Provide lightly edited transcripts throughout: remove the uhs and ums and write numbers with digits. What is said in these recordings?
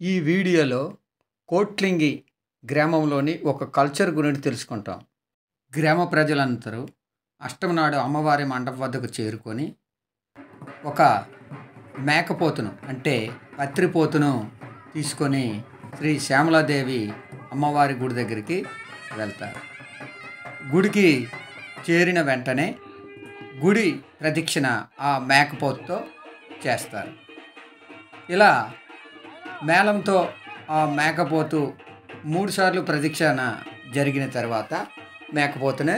ఈ వీడియోలో కోట్లింగి గ్రామంలోని ఒక కల్చర్ గురించి తెలుసుకుంటాం. గ్రామ ప్రజలందరూ అష్టమి నాడు అమ్మవారి మండపం వద్దకు చేరుకొని ఒక మేకపోతును అంటే పత్రిపోతును తీసుకొని శ్రీ శ్యామలాదేవి అమ్మవారి గుడి దగ్గరికి వెళ్తారు. గుడికి చేరిన వెంటనే గుడి ప్రదక్షిణ ఆ మేకపోతుతో చేస్తారు. ఇలా మేళంతో ఆ మేకపోతు 3 సార్లు ప్రదక్షిణ జరిగిన తర్వాత మేకపోతునే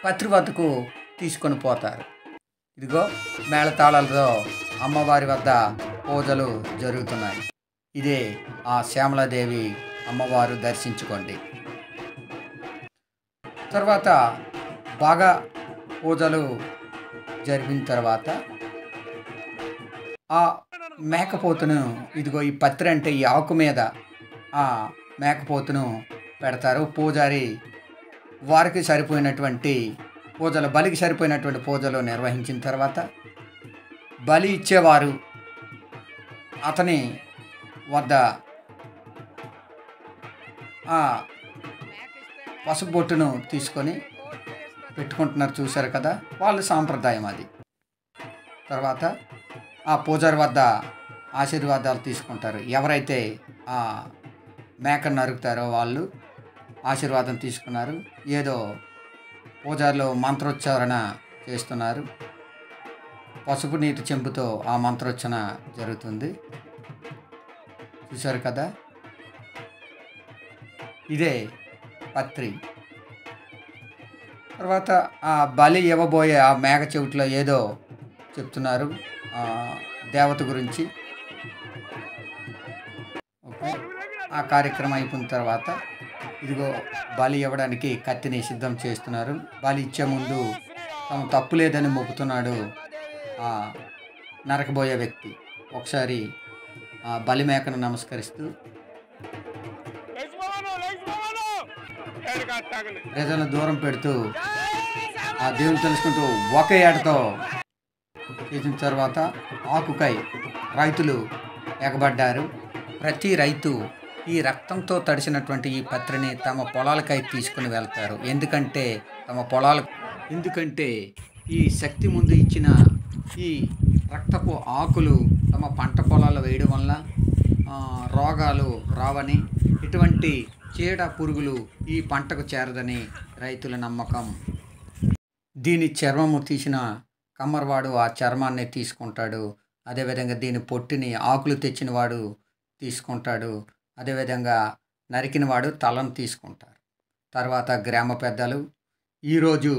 పత్రి వద్దకు తీసుకొని పోతారు. ఇదిగో మేళతాళాలతో అమ్మవారి వద్ద పూజలు జరుగుతున్నాయి. ఇదే ఆ శ్యామలాదేవి అమ్మవారు, దర్శించుకోండి. తర్వాత బాగా పూజలు జరిగిన తర్వాత ఆ మేకపోతును, ఇదిగో ఈ పత్రి అంటే ఈ ఆకు మీద ఆ మేకపోతును పెడతారు. పూజారి వారికి సరిపోయినటువంటి పూజలు, బలికి సరిపోయినటువంటి పూజలు నిర్వహించిన తర్వాత బలి ఇచ్చేవారు అతని వద్ద ఆ పసుపు బొట్టును తీసుకొని పెట్టుకుంటున్నారు, చూశారు కదా, వాళ్ళ సాంప్రదాయం అది. తర్వాత ఆ పూజారి వద్ద ఆశీర్వాదాలు తీసుకుంటారు. ఎవరైతే ఆ మేకను నరుకుతారో వాళ్ళు ఆశీర్వాదం తీసుకున్నారు. ఏదో పూజారులు మంత్రోచ్చారణ చేస్తున్నారు. పసుపు నీటి చెంబుతో ఆ మంత్రోచ్చరణ జరుగుతుంది, చూశారు కదా. ఇదే పత్రి. తర్వాత ఆ బలి ఇవ్వబోయే ఆ మేక చెవిటిలో ఏదో చెప్తున్నారు దేవత గురించి. ఓకే, ఆ కార్యక్రమం అయిపోయిన తర్వాత ఇదిగో బలి ఇవ్వడానికి కత్తిని సిద్ధం చేస్తున్నారు. బలి ఇచ్చే ముందు తమ తప్పు లేదని మొక్కుతున్నాడు ఆ నరకబోయే వ్యక్తి. ఒకసారి ఆ బలి మేకను నమస్కరిస్తూ ప్రజలను దూరం పెడుతూ ఆ దేవుని తెలుసుకుంటూ ఒకే ఏటతో చేసిన తర్వాత ఆకుకై రైతులు ఎగబడ్డారు. ప్రతి రైతు ఈ రక్తంతో తడిసినటువంటి ఈ పత్రిని తమ పొలాలకై తీసుకుని వెళ్తారు. ఎందుకంటే ఈ శక్తి ముందు ఇచ్చిన ఈ రక్తపు ఆకులు తమ పంట పొలాలు వేయడం వల్ల రోగాలు రావని, ఇటువంటి చీడ పురుగులు ఈ పంటకు చేరదని రైతుల నమ్మకం. దీని చర్మము తీసిన కమ్మరవాడు ఆ చర్మాన్ని తీసుకుంటాడు. అదేవిధంగా దీని పొట్టిని ఆకులు తెచ్చిన వాడు తీసుకుంటాడు. అదేవిధంగా నరికిన వాడు తలను తీసుకుంటారు. తర్వాత గ్రామ పెద్దలు ఈరోజు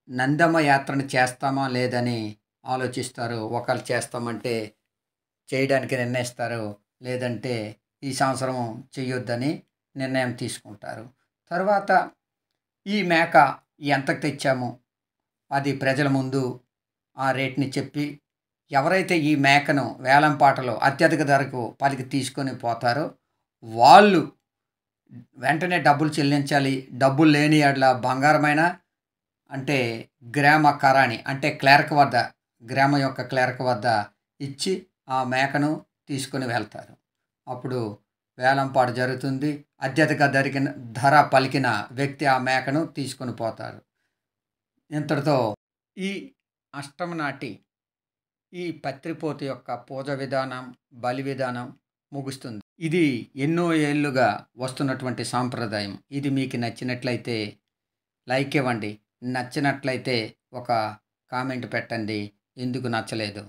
నందమ్మ యాత్రను చేస్తామా లేదని ఆలోచిస్తారు. ఒకళ్ళు చేస్తామంటే చేయడానికి నిర్ణయిస్తారు, లేదంటే ఈ సంవత్సరం చేయొద్దని నిర్ణయం తీసుకుంటారు. తర్వాత ఈ మేక ఎంతకు తెచ్చాము అది ప్రజల ముందు ఆ రేట్ని చెప్పి, ఎవరైతే ఈ మేకను వేలంపాటలో అత్యధిక ధరకు పలికి తీసుకొని పోతారో వాళ్ళు వెంటనే డబ్బులు చెల్లించాలి. డబ్బులు లేని యెడల బంగారమైన అంటే గ్రామ కరాణి అంటే క్లర్క్ వద్ద, గ్రామం యొక్క క్లర్క్ వద్ద ఇచ్చి ఆ మేకను తీసుకొని వెళ్తారు. అప్పుడు వేలంపాట జరుగుతుంది. అత్యధిక ధర పలికిన వ్యక్తి ఆ మేకను తీసుకొని పోతారు. ఇంతటితో ఈ అష్టమి నాటి ఈ పత్రిపోతు యొక్క పూజ విధానం, బలి విధానం ముగుస్తుంది. ఇది ఎన్నో ఏళ్ళుగా వస్తున్నటువంటి సాంప్రదాయం. ఇది మీకు నచ్చినట్లయితే లైక్ ఇవ్వండి, నచ్చినట్లయితే ఒక కామెంట్ పెట్టండి, ఎందుకు నచ్చలేదు.